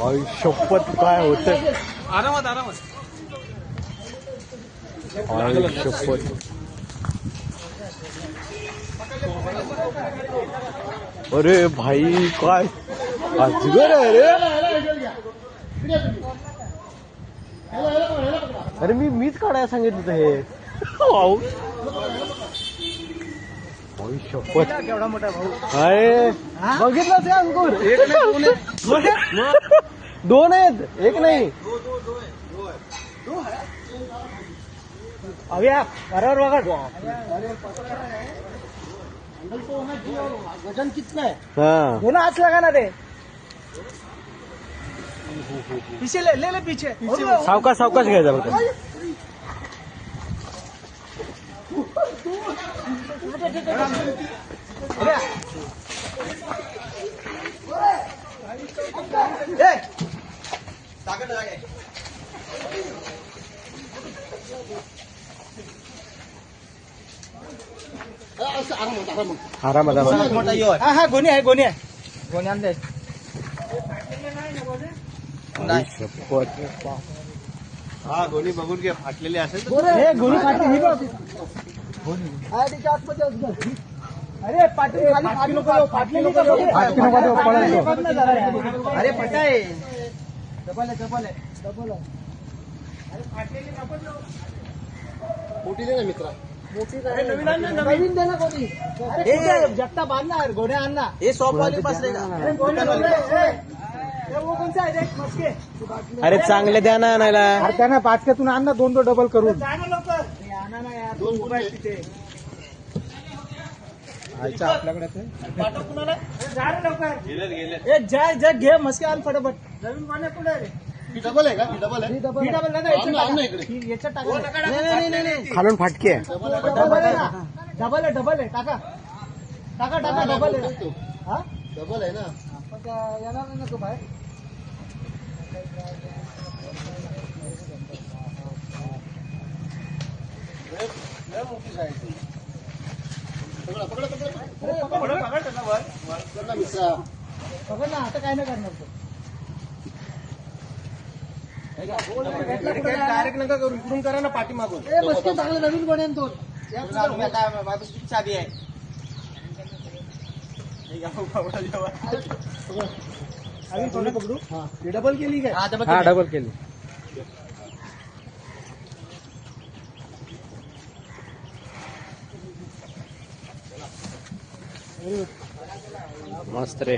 आई शपथ काय होत आरामात आरामात आई शपथ अरे भाई काय अजगर आहे रे अरे मीच काढायला सांगितलं होतं हे वाव. आई शपथ केवढा मोठा भाऊ अरे बघितलं ते अंकुर दोन आहेत एक नाही अव्या बरोबर बघा वजन कितना है हा दोनों हाथ लगाना दे पीछे ले ले पीछे सावकाश सावकाश घ्यायचा बघा आरामात हा हा गोणी आहे गोणी आणले शपथ हा गोणी बघून घे फाटलेली असेल हे गोणी फाटली अरे पाटील खाली फाटली नको फाटलेली का अरे फटाय डबल आहे अरे फाटलेली नको मोठी दे ना मित्रा नवीन दे ना कोणी अरे जगता बांधणार गोण्या आणणार हे शॉपवाली बसले वो कौन सा है देख मस्के अरे चांगले द्या ना आणायला अरे त्यांना पाचक्यातून आण ना दोन डबल करून जा ना लवकर आणा ना यार दोन मोबाईल तिथे आयच्या आपल्याकडे ते पाठव कुणाला जा रे लवकर गेले जाय जग घे मस्के आण फटाफट नवीन पाण्या कुठे रे ही डबल आहे का ही डबल आहे डबल ना याच्यात टाका नाही खालून फाटके आहे डबल आहे टाका डबल आहे हा डबल आहे ना पण येणार नाही ना तो बाहेर लय मोठी साईज पकड ना मित्रा बघा ना आता काय नाही करणार तो डायरेक्ट नका करू इकडून करा ना पाठी मागून मस्त चांगलं नवीन बनेन तो साधी आहे पकडू डबल केली काय हा डबल केली मस्त रे